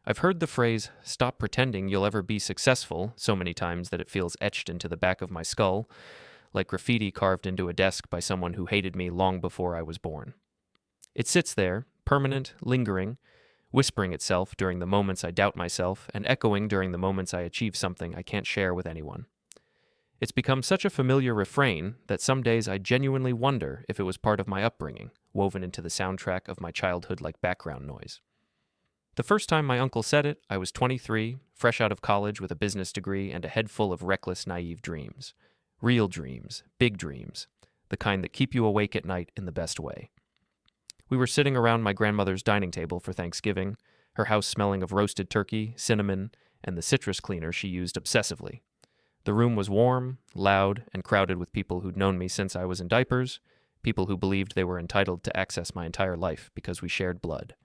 I've heard the phrase, "stop pretending you'll ever be successful," so many times that it feels etched into the back of my skull, like graffiti carved into a desk by someone who hated me long before I was born. It sits there, permanent, lingering, whispering itself during the moments I doubt myself, and echoing during the moments I achieve something I can't share with anyone. It's become such a familiar refrain that some days I genuinely wonder if it was part of my upbringing, woven into the soundtrack of my childhood like background noise. The first time my uncle said it, I was 23, fresh out of college with a business degree and a head full of reckless, naive dreams. Real dreams, big dreams, the kind that keep you awake at night in the best way. We were sitting around my grandmother's dining table for Thanksgiving, her house smelling of roasted turkey, cinnamon, and the citrus cleaner she used obsessively. The room was warm, loud, and crowded with people who'd known me since I was in diapers, people who believed they were entitled to access my entire life because we shared blood.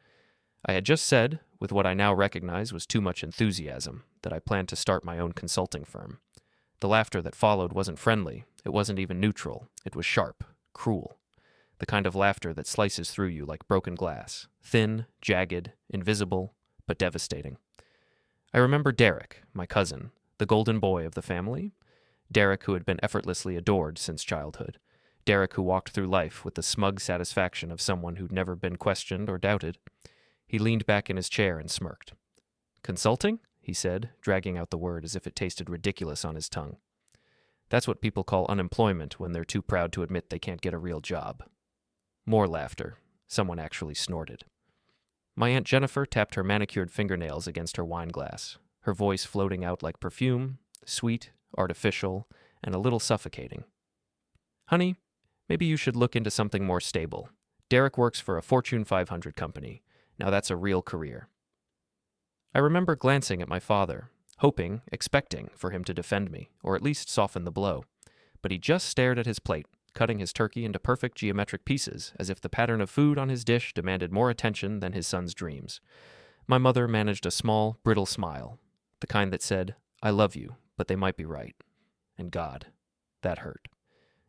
I had just said, with what I now recognize was too much enthusiasm, that I planned to start my own consulting firm. The laughter that followed wasn't friendly, it wasn't even neutral, it was sharp, cruel. The kind of laughter that slices through you like broken glass, thin, jagged, invisible, but devastating. I remember Derek, my cousin, the golden boy of the family. Derek who had been effortlessly adored since childhood. Derek who walked through life with the smug satisfaction of someone who'd never been questioned or doubted. He leaned back in his chair and smirked. "Consulting?" he said, dragging out the word as if it tasted ridiculous on his tongue. That's what people call unemployment when they're too proud to admit they can't get a real job. More laughter. Someone actually snorted. My Aunt Jennifer tapped her manicured fingernails against her wine glass, her voice floating out like perfume, sweet, artificial, and a little suffocating. "Honey, maybe you should look into something more stable. Derek works for a Fortune 500 company. Now that's a real career." I remember glancing at my father, hoping, expecting for him to defend me, or at least soften the blow. But he just stared at his plate, cutting his turkey into perfect geometric pieces, as if the pattern of food on his dish demanded more attention than his son's dreams. My mother managed a small, brittle smile, the kind that said, "I love you, but they might be right." And God, that hurt.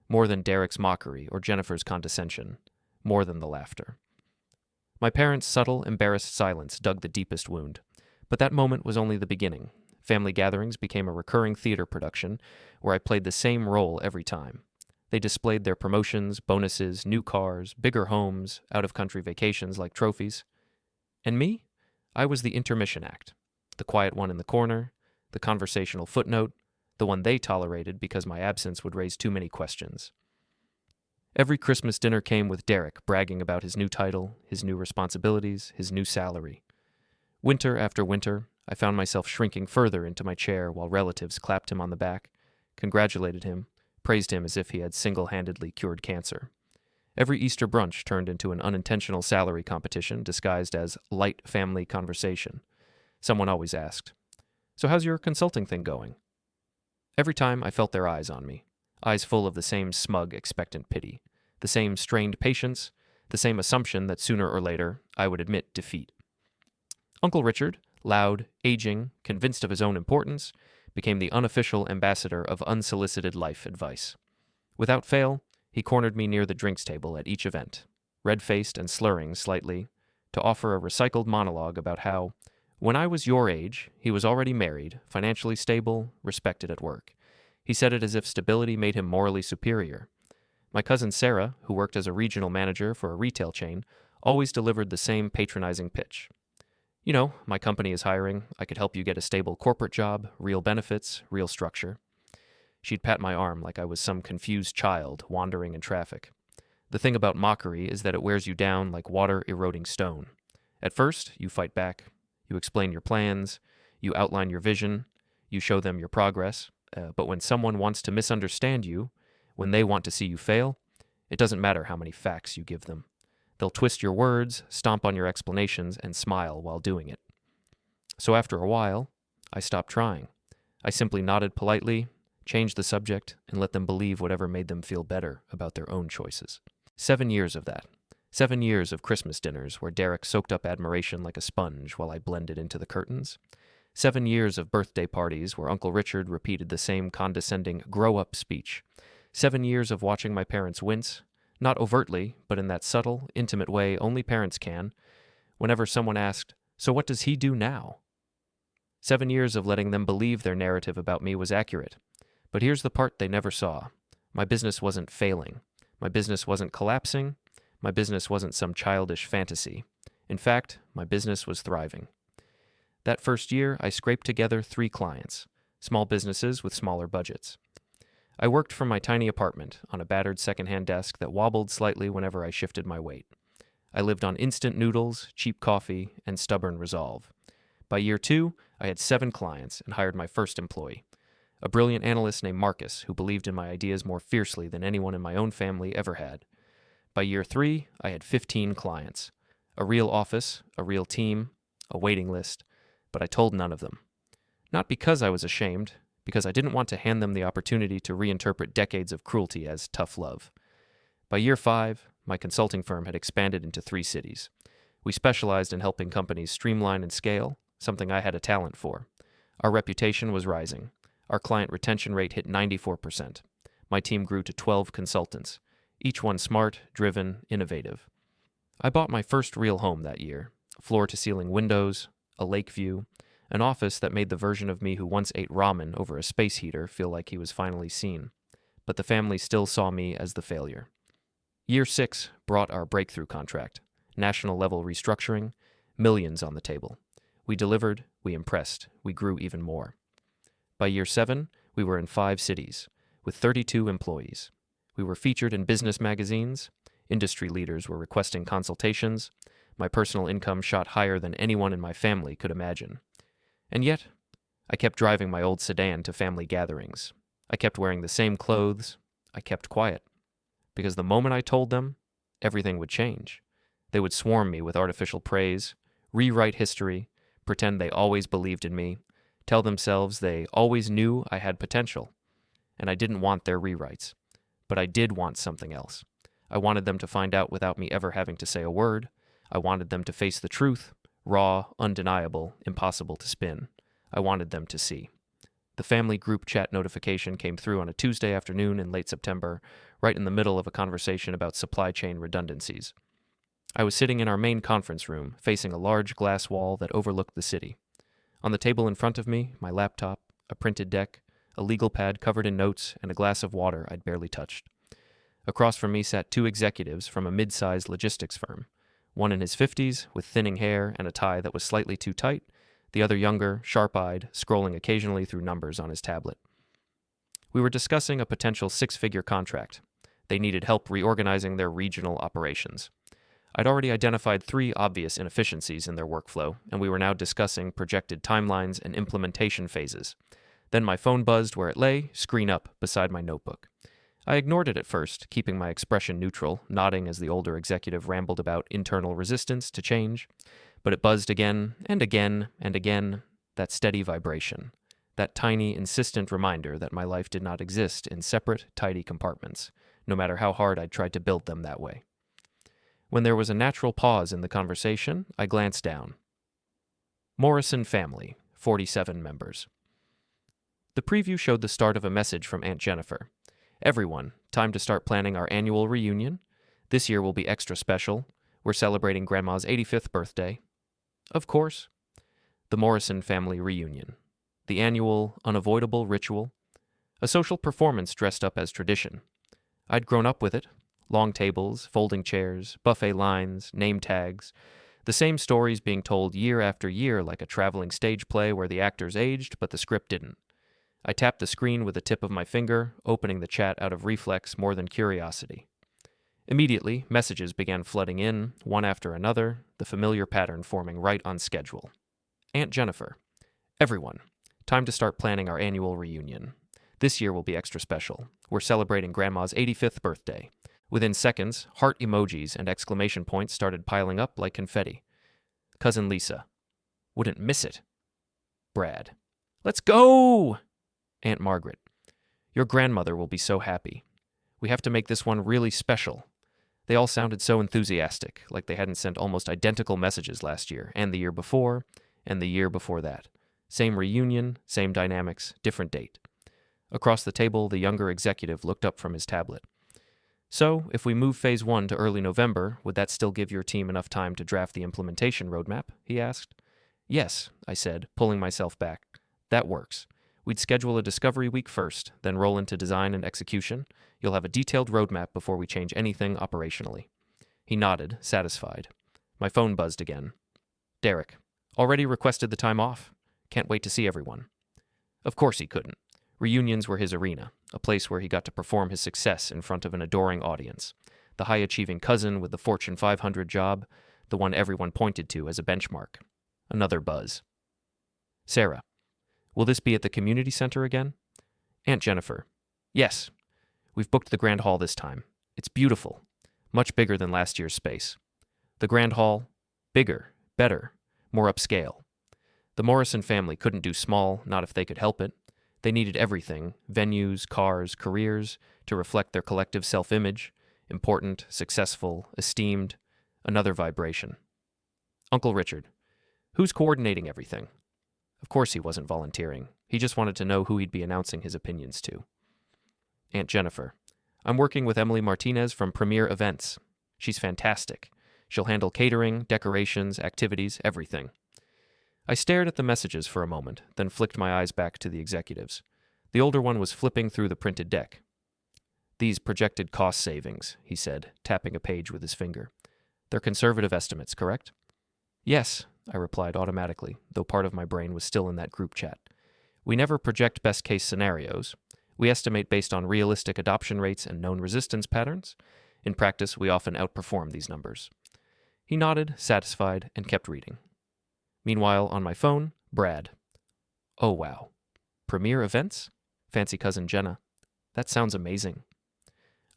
More than Derek's mockery or Jennifer's condescension, more than the laughter. My parents' subtle, embarrassed silence dug the deepest wound. But that moment was only the beginning. Family gatherings became a recurring theater production where I played the same role every time. They displayed their promotions, bonuses, new cars, bigger homes, out-of-country vacations like trophies. And me? I was the intermission act. The quiet one in the corner, the conversational footnote, the one they tolerated because my absence would raise too many questions. Every Christmas dinner came with Derek bragging about his new title, his new responsibilities, his new salary. Winter after winter, I found myself shrinking further into my chair while relatives clapped him on the back, congratulated him, praised him as if he had single-handedly cured cancer. Every Easter brunch turned into an unintentional salary competition disguised as light family conversation. Someone always asked, "So how's your consulting thing going?" Every time I felt their eyes on me, eyes full of the same smug, expectant pity, the same strained patience, the same assumption that sooner or later I would admit defeat. Uncle Richard, loud, aging, convinced of his own importance, became the unofficial ambassador of unsolicited life advice. Without fail, he cornered me near the drinks table at each event, red-faced and slurring slightly, to offer a recycled monologue about how, when I was your age, he was already married, financially stable, respected at work. He said it as if stability made him morally superior. My cousin Sarah, who worked as a regional manager for a retail chain, always delivered the same patronizing pitch. "You know, my company is hiring. I could help you get a stable corporate job, real benefits, real structure." She'd pat my arm like I was some confused child wandering in traffic. The thing about mockery is that it wears you down like water-eroding stone. At first, you fight back. You explain your plans. You outline your vision. You show them your progress. But when someone wants to misunderstand you, when they want to see you fail, it doesn't matter how many facts you give them. They'll twist your words, stomp on your explanations, and smile while doing it. So after a while, I stopped trying. I simply nodded politely, changed the subject, and let them believe whatever made them feel better about their own choices. 7 years of that. 7 years of Christmas dinners where Derek soaked up admiration like a sponge while I blended into the curtains. 7 years of birthday parties where Uncle Richard repeated the same condescending grow-up speech. 7 years of watching my parents wince, not overtly, but in that subtle, intimate way only parents can, whenever someone asked, "So what does he do now?" 7 years of letting them believe their narrative about me was accurate. But here's the part they never saw. My business wasn't failing. My business wasn't collapsing. My business wasn't some childish fantasy. In fact, my business was thriving. That first year, I scraped together 3 clients, small businesses with smaller budgets. I worked from my tiny apartment on a battered secondhand desk that wobbled slightly whenever I shifted my weight. I lived on instant noodles, cheap coffee, and stubborn resolve. By year 2, I had 7 clients and hired my first employee, a brilliant analyst named Marcus who believed in my ideas more fiercely than anyone in my own family ever had. By year 3, I had 15 clients, a real office, a real team, a waiting list, but I told none of them. Not because I was ashamed, because I didn't want to hand them the opportunity to reinterpret decades of cruelty as tough love. By year 5, my consulting firm had expanded into 3 cities. We specialized in helping companies streamline and scale, something I had a talent for. Our reputation was rising. Our client retention rate hit 94%. My team grew to 12 consultants, each one smart, driven, innovative. I bought my first real home that year, floor-to-ceiling windows, a lake view, an office that made the version of me who once ate ramen over a space heater feel like he was finally seen. But the family still saw me as the failure. Year 6 brought our breakthrough contract, national-level restructuring, millions on the table. We delivered, we impressed, we grew even more. By year 7, we were in 5 cities, with 32 employees. We were featured in business magazines, industry leaders were requesting consultations, my personal income shot higher than anyone in my family could imagine. And yet, I kept driving my old sedan to family gatherings. I kept wearing the same clothes. I kept quiet. Because the moment I told them, everything would change. They would swarm me with artificial praise, rewrite history, pretend they always believed in me, tell themselves they always knew I had potential. And I didn't want their rewrites. But I did want something else. I wanted them to find out without me ever having to say a word. I wanted them to face the truth, raw, undeniable, impossible to spin. I wanted them to see. The family group chat notification came through on a Tuesday afternoon in late September, right in the middle of a conversation about supply chain redundancies. I was sitting in our main conference room, facing a large glass wall that overlooked the city. On the table in front of me, my laptop, a printed deck, a legal pad covered in notes, and a glass of water I'd barely touched. Across from me sat 2 executives from a mid-sized logistics firm, one in his 50s with thinning hair and a tie that was slightly too tight, the other younger, sharp-eyed, scrolling occasionally through numbers on his tablet. We were discussing a potential 6-figure contract. They needed help reorganizing their regional operations. I'd already identified 3 obvious inefficiencies in their workflow, and we were now discussing projected timelines and implementation phases. Then my phone buzzed where it lay, screen up, beside my notebook. I ignored it at first, keeping my expression neutral, nodding as the older executive rambled about internal resistance to change. But it buzzed again, and again, and again, that steady vibration, that tiny, insistent reminder that my life did not exist in separate, tidy compartments, no matter how hard I'd tried to build them that way. When there was a natural pause in the conversation, I glanced down. Morrison family, 47 members. The preview showed the start of a message from Aunt Jennifer. Everyone, time to start planning our annual reunion. This year will be extra special. We're celebrating Grandma's 85th birthday. Of course. The Morrison family reunion. The annual, unavoidable ritual. A social performance dressed up as tradition. I'd grown up with it. Long tables, folding chairs, buffet lines, name tags. The same stories being told year after year like a traveling stage play where the actors aged but the script didn't. I tapped the screen with the tip of my finger, opening the chat out of reflex more than curiosity. Immediately, messages began flooding in, one after another, the familiar pattern forming right on schedule. Aunt Jennifer. Everyone. Time to start planning our annual reunion. This year will be extra special. We're celebrating Grandma's 85th birthday. Within seconds, heart emojis and exclamation points started piling up like confetti. Cousin Lisa. Wouldn't miss it. Brad. Let's go! Aunt Margaret. Your grandmother will be so happy. We have to make this one really special. They all sounded so enthusiastic, like they hadn't sent almost identical messages last year, and the year before, and the year before that. Same reunion, same dynamics, different date. Across the table, the younger executive looked up from his tablet. So, if we move Phase 1 to early November, would that still give your team enough time to draft the implementation roadmap? He asked. Yes, I said, pulling myself back. That works. We'd schedule a discovery week first, then roll into design and execution. You'll have a detailed roadmap before we change anything operationally. He nodded, satisfied. My phone buzzed again. Derek. Already requested the time off. Can't wait to see everyone. Of course he couldn't. Reunions were his arena, a place where he got to perform his success in front of an adoring audience. The high-achieving cousin with the Fortune 500 job, the one everyone pointed to as a benchmark. Another buzz. Sarah. Will this be at the community center again? Aunt Jennifer. Yes. We've booked the Grand Hall this time. It's beautiful. Much bigger than last year's space. The Grand Hall, bigger, better, more upscale. The Morrison family couldn't do small, not if they could help it. They needed everything, venues, cars, careers, to reflect their collective self-image, important, successful, esteemed, another vibration. Uncle Richard. Who's coordinating everything? Of course he wasn't volunteering. He just wanted to know who he'd be announcing his opinions to. Aunt Jennifer. I'm working with Emily Martinez from Premier Events. She's fantastic. She'll handle catering, decorations, activities, everything. I stared at the messages for a moment, then flicked my eyes back to the executives. The older one was flipping through the printed deck. These projected cost savings, he said, tapping a page with his finger. They're conservative estimates, correct? Yes, I replied automatically, though part of my brain was still in that group chat. We never project best-case scenarios. We estimate based on realistic adoption rates and known resistance patterns. In practice, we often outperform these numbers. He nodded, satisfied, and kept reading. Meanwhile, on my phone, Brad. Oh, wow. Premier Events? Fancy cousin Jenna. That sounds amazing.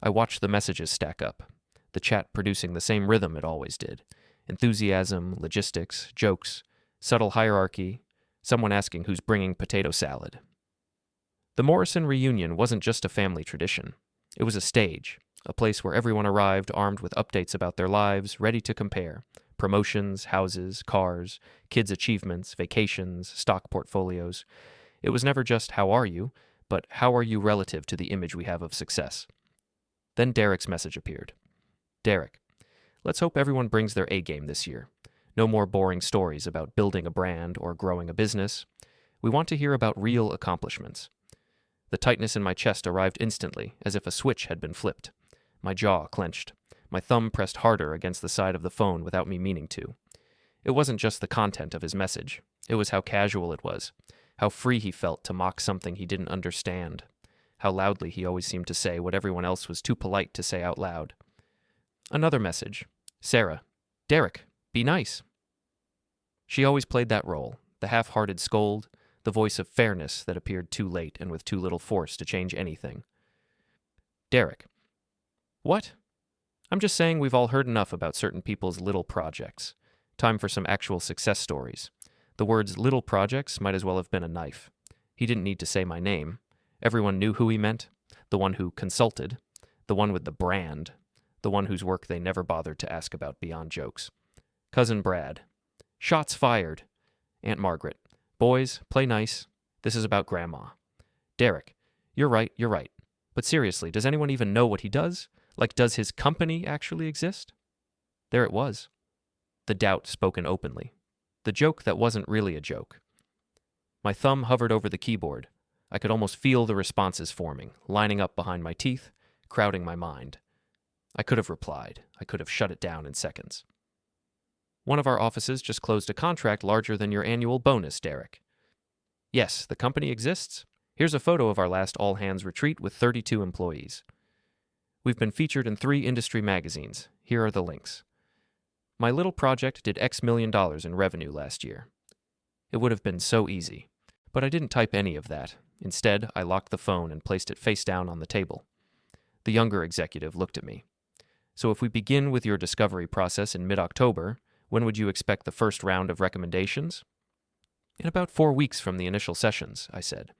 I watched the messages stack up, the chat producing the same rhythm it always did. Enthusiasm, logistics, jokes, subtle hierarchy, someone asking who's bringing potato salad. The Morrison reunion wasn't just a family tradition. It was a stage, a place where everyone arrived armed with updates about their lives, ready to compare. Promotions, houses, cars, kids' achievements, vacations, stock portfolios. It was never just, how are you, but how are you relative to the image we have of success? Then Derek's message appeared. Derek, let's hope everyone brings their A-game this year. No more boring stories about building a brand or growing a business. We want to hear about real accomplishments. The tightness in my chest arrived instantly, as if a switch had been flipped. My jaw clenched. My thumb pressed harder against the side of the phone without me meaning to. It wasn't just the content of his message. It was how casual it was, how free he felt to mock something he didn't understand, how loudly he always seemed to say what everyone else was too polite to say out loud. Another message. Sarah. Derek, be nice. She always played that role, the half-hearted scold, the voice of fairness that appeared too late and with too little force to change anything. Derek. What? I'm just saying we've all heard enough about certain people's little projects. Time for some actual success stories. The words little projects might as well have been a knife. He didn't need to say my name. Everyone knew who he meant. The one who consulted. The one with the brand. The one whose work they never bothered to ask about beyond jokes. Cousin Brad. Shots fired. Aunt Margaret. Boys, play nice. This is about Grandma. Derek. You're right. But seriously, does anyone even know what he does? Like, does his company actually exist? There it was. The doubt spoken openly. The joke that wasn't really a joke. My thumb hovered over the keyboard. I could almost feel the responses forming, lining up behind my teeth, crowding my mind. I could have replied. I could have shut it down in seconds. One of our offices just closed a contract larger than your annual bonus, Derek. Yes, the company exists. Here's a photo of our last all-hands retreat with 32 employees. We've been featured in 3 industry magazines. Here are the links. My little project did X million in revenue last year. It would have been so easy, but I didn't type any of that. Instead, I locked the phone and placed it face down on the table. The younger executive looked at me. So if we begin with your discovery process in mid-October, when would you expect the first round of recommendations? In about 4 weeks from the initial sessions, I said.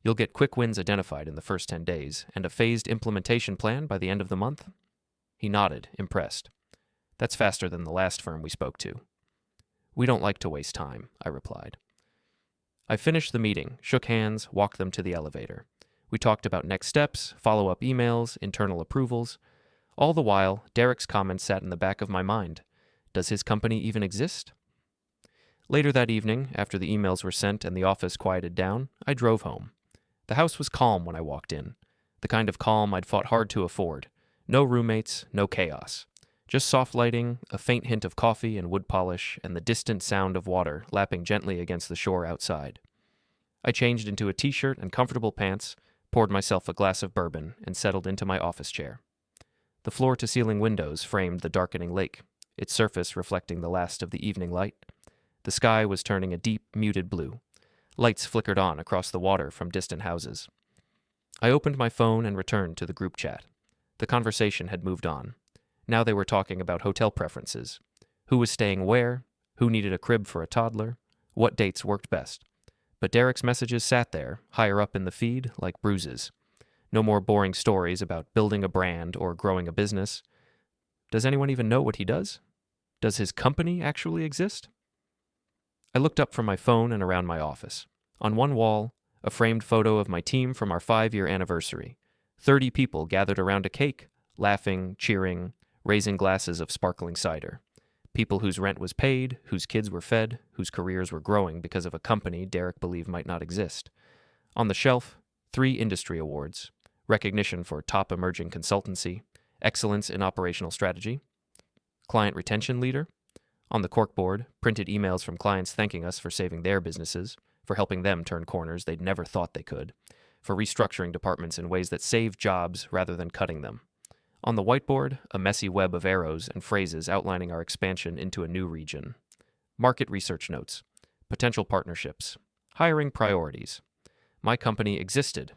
You'll get quick wins identified in the first 10 days, and a phased implementation plan by the end of the month? He nodded, impressed. That's faster than the last firm we spoke to. We don't like to waste time, I replied. I finished the meeting, shook hands, walked them to the elevator. We talked about next steps, follow-up emails, internal approvals. All the while, Derek's comments sat in the back of my mind. Does his company even exist? Later that evening, after the emails were sent and the office quieted down, I drove home. The house was calm when I walked in, the kind of calm I'd fought hard to afford. No roommates, no chaos. Just soft lighting, a faint hint of coffee and wood polish, and the distant sound of water lapping gently against the shore outside. I changed into a t-shirt and comfortable pants, poured myself a glass of bourbon, and settled into my office chair. The floor-to-ceiling windows framed the darkening lake, its surface reflecting the last of the evening light. The sky was turning a deep, muted blue. Lights flickered on across the water from distant houses. I opened my phone and returned to the group chat. The conversation had moved on. Now they were talking about hotel preferences. Who was staying where? Who needed a crib for a toddler? What dates worked best? But Derek's messages sat there, higher up in the feed, like bruises. No more boring stories about building a brand or growing a business. Does anyone even know what he does? Does his company actually exist? I looked up from my phone and around my office. On one wall, a framed photo of my team from our 5-year anniversary. 30 people gathered around a cake, laughing, cheering, raising glasses of sparkling cider. People whose rent was paid, whose kids were fed, whose careers were growing because of a company Derek believed might not exist. On the shelf, 3 industry awards: recognition for top emerging consultancy, excellence in operational strategy, client retention leader. On the corkboard, printed emails from clients thanking us for saving their businesses, for helping them turn corners they'd never thought they could, for restructuring departments in ways that saved jobs rather than cutting them. On the whiteboard, a messy web of arrows and phrases outlining our expansion into a new region. Market research notes, potential partnerships, hiring priorities. My company existed.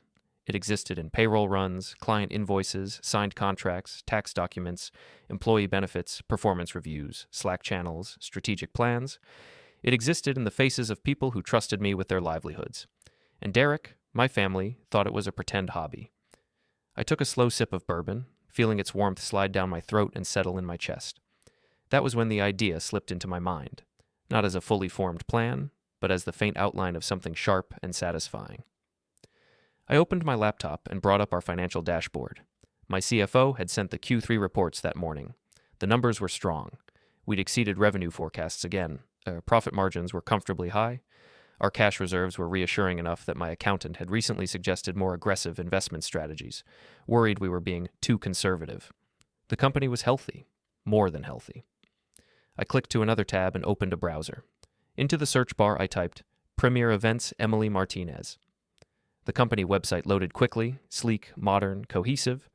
It existed in payroll runs, client invoices, signed contracts, tax documents, employee benefits, performance reviews, Slack channels, strategic plans. It existed in the faces of people who trusted me with their livelihoods. And Derek, my family, thought it was a pretend hobby. I took a slow sip of bourbon, feeling its warmth slide down my throat and settle in my chest. That was when the idea slipped into my mind, not as a fully formed plan, but as the faint outline of something sharp and satisfying. I opened my laptop and brought up our financial dashboard. My CFO had sent the Q3 reports that morning. The numbers were strong. We'd exceeded revenue forecasts again. Profit margins were comfortably high. Our cash reserves were reassuring enough that my accountant had recently suggested more aggressive investment strategies, worried we were being too conservative. The company was healthy, more than healthy. I clicked to another tab and opened a browser. Into the search bar I typed, Premier Events Emily Martinez. The company website loaded quickly, sleek, modern, cohesive.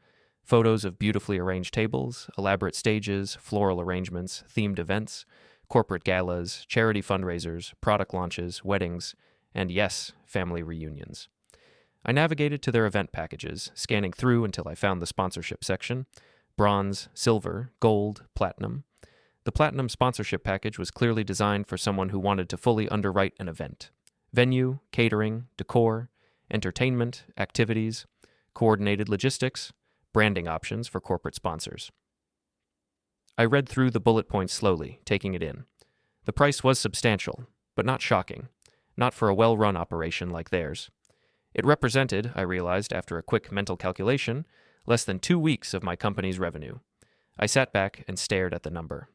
Photos of beautifully arranged tables, elaborate stages, floral arrangements, themed events, corporate galas, charity fundraisers, product launches, weddings, and yes, family reunions. I navigated to their event packages, scanning through until I found the sponsorship section: bronze, silver, gold, platinum. The platinum sponsorship package was clearly designed for someone who wanted to fully underwrite an event. Venue, catering, decor, entertainment, activities, coordinated logistics, branding options for corporate sponsors. I read through the bullet points slowly, taking it in. The price was substantial, but not shocking, not for a well-run operation like theirs. It represented, I realized after a quick mental calculation, less than 2 weeks of my company's revenue. I sat back and stared at the number.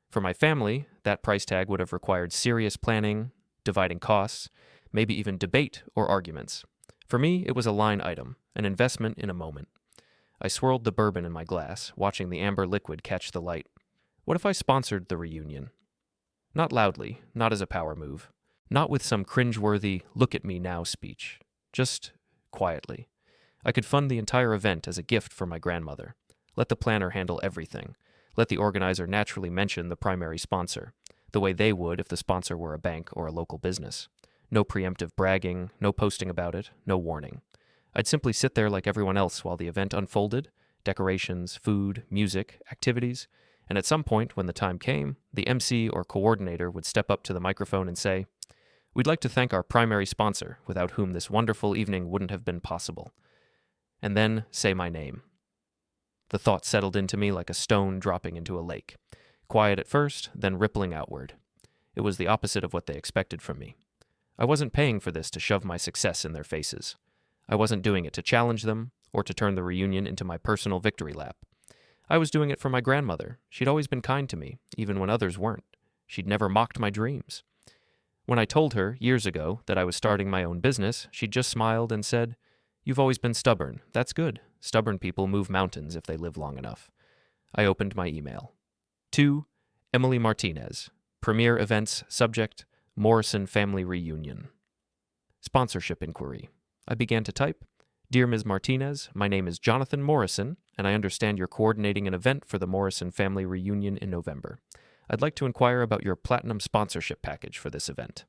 For my family, that price tag would have required serious planning, dividing costs, maybe even debate or arguments. For me, it was a line item, an investment in a moment. I swirled the bourbon in my glass, watching the amber liquid catch the light. What if I sponsored the reunion? Not loudly, not as a power move, not with some cringeworthy "look at me now" speech. Just quietly. I could fund the entire event as a gift for my grandmother. Let the planner handle everything. Let the organizer naturally mention the primary sponsor, the way they would if the sponsor were a bank or a local business. No preemptive bragging, no posting about it, no warning. I'd simply sit there like everyone else while the event unfolded: decorations, food, music, activities, and at some point, when the time came, the MC or coordinator would step up to the microphone and say, "We'd like to thank our primary sponsor, without whom this wonderful evening wouldn't have been possible." And then say my name. The thought settled into me like a stone dropping into a lake. Quiet at first, then rippling outward. It was the opposite of what they expected from me. I wasn't paying for this to shove my success in their faces. I wasn't doing it to challenge them, or to turn the reunion into my personal victory lap. I was doing it for my grandmother. She'd always been kind to me, even when others weren't. She'd never mocked my dreams. When I told her, years ago, that I was starting my own business, she just smiled and said, "You've always been stubborn. That's good. Stubborn people move mountains if they live long enough." I opened my email. To Emily Martinez, Premier Events, subject, Morrison Family Reunion. Sponsorship inquiry. I began to type, "Dear Ms. Martinez, my name is Jonathan Morrison, and I understand you're coordinating an event for the Morrison Family Reunion in November. I'd like to inquire about your platinum sponsorship package for this event.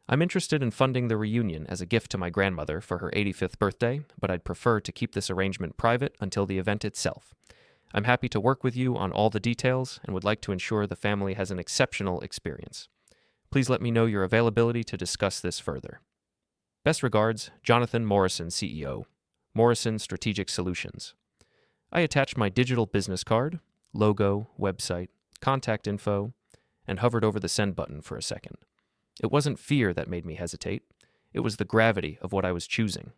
I'm interested in funding the reunion as a gift to my grandmother for her 85th birthday, but I'd prefer to keep this arrangement private until the event itself. I'm happy to work with you on all the details and would like to ensure the family has an exceptional experience. Please let me know your availability to discuss this further. Best regards, Jonathan Morrison, CEO, Morrison Strategic Solutions." I attached my digital business card, logo, website, contact info, and hovered over the send button for a second. It wasn't fear that made me hesitate. It was the gravity of what I was choosing.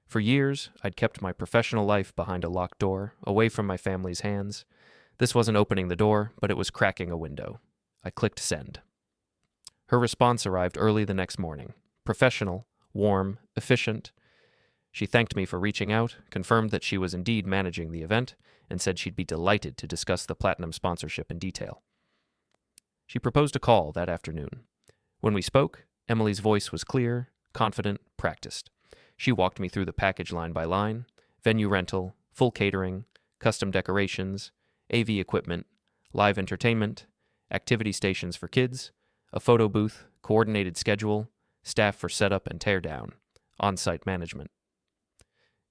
For years, I'd kept my professional life behind a locked door, away from my family's hands. This wasn't opening the door, but it was cracking a window. I clicked send. Her response arrived early the next morning. Professional, warm, efficient. She thanked me for reaching out, confirmed that she was indeed managing the event, and said she'd be delighted to discuss the platinum sponsorship in detail. She proposed a call that afternoon. When we spoke, Emily's voice was clear, confident, practiced. She walked me through the package line by line: venue rental, full catering, custom decorations, AV equipment, live entertainment, activity stations for kids, a photo booth, coordinated schedule, staff for setup and teardown, on-site management.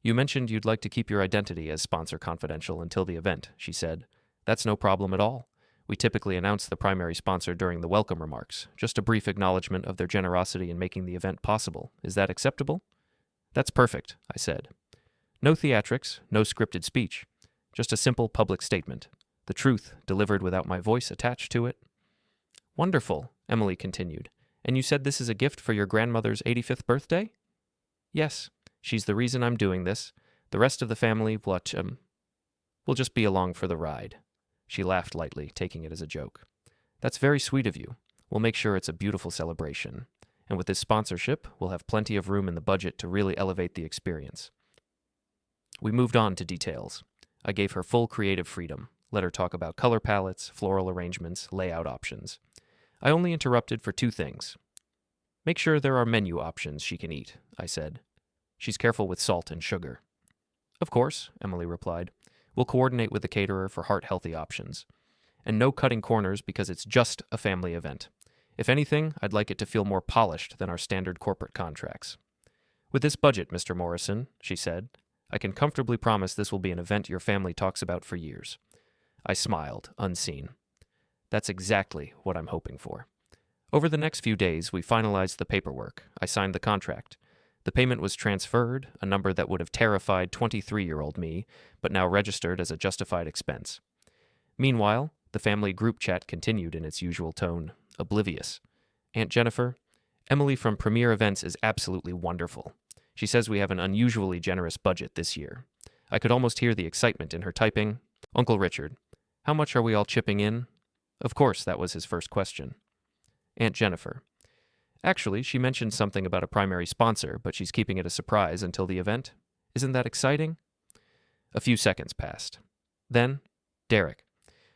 "You mentioned you'd like to keep your identity as sponsor confidential until the event," she said. "That's no problem at all. We typically announce the primary sponsor during the welcome remarks, just a brief acknowledgement of their generosity in making the event possible. Is that acceptable?" "That's perfect," I said. No theatrics, no scripted speech, just a simple public statement, the truth delivered without my voice attached to it. "Wonderful," Emily continued. "And you said this is a gift for your grandmother's 85th birthday?" "Yes. She's the reason I'm doing this. The rest of the family will just be along for the ride." She laughed lightly, taking it as a joke. "That's very sweet of you. We'll make sure it's a beautiful celebration. And with this sponsorship, we'll have plenty of room in the budget to really elevate the experience." We moved on to details. I gave her full creative freedom, let her talk about color palettes, floral arrangements, layout options. I only interrupted for two things. "Make sure there are menu options she can eat," I said. "She's careful with salt and sugar." "Of course," Emily replied. "We'll coordinate with the caterer for heart-healthy options. And no cutting corners because it's just a family event. If anything, I'd like it to feel more polished than our standard corporate contracts. With this budget, Mr. Morrison," she said, "I can comfortably promise this will be an event your family talks about for years." I smiled, unseen. That's exactly what I'm hoping for. Over the next few days, we finalized the paperwork. I signed the contract. The payment was transferred, a number that would have terrified 23-year-old me, but now registered as a justified expense. Meanwhile, the family group chat continued in its usual tone, oblivious. "Aunt Jennifer, Emily from Premier Events is absolutely wonderful. She says we have an unusually generous budget this year." I could almost hear the excitement in her typing. "Uncle Richard, how much are we all chipping in?" Of course, that was his first question. "Aunt Jennifer, actually, she mentioned something about a primary sponsor, but she's keeping it a surprise until the event. Isn't that exciting?" A few seconds passed. Then, "Derek,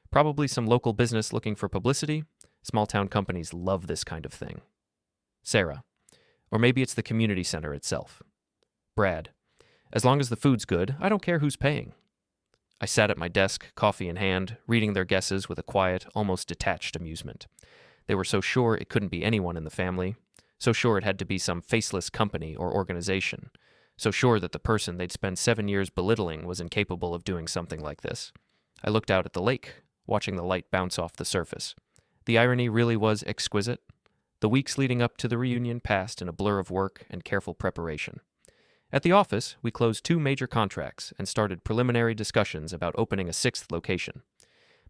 probably some local business looking for publicity. Small-town companies love this kind of thing." "Sarah, or maybe it's the community center itself." "Brad, as long as the food's good, I don't care who's paying." I sat at my desk, coffee in hand, reading their guesses with a quiet, almost detached amusement. They were so sure it couldn't be anyone in the family, so sure it had to be some faceless company or organization, so sure that the person they'd spent 7 years belittling was incapable of doing something like this. I looked out at the lake, watching the light bounce off the surface. The irony really was exquisite. The weeks leading up to the reunion passed in a blur of work and careful preparation. At the office, we closed 2 major contracts and started preliminary discussions about opening a 6th location.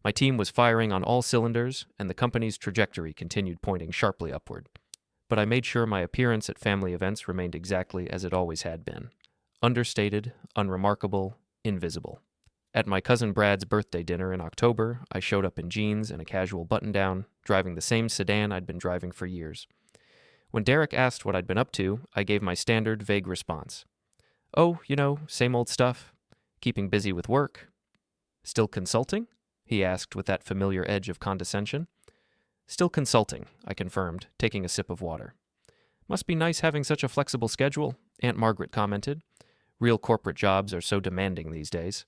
My team was firing on all cylinders, and the company's trajectory continued pointing sharply upward. But I made sure my appearance at family events remained exactly as it always had been. Understated, unremarkable, invisible. At my cousin Brad's birthday dinner in October, I showed up in jeans and a casual button-down, driving the same sedan I'd been driving for years. When Derek asked what I'd been up to, I gave my standard vague response. Oh, same old stuff. Keeping busy with work. Still consulting? He asked with that familiar edge of condescension. Still consulting, I confirmed, taking a sip of water. Must be nice having such a flexible schedule, Aunt Margaret commented. Real corporate jobs are so demanding these days.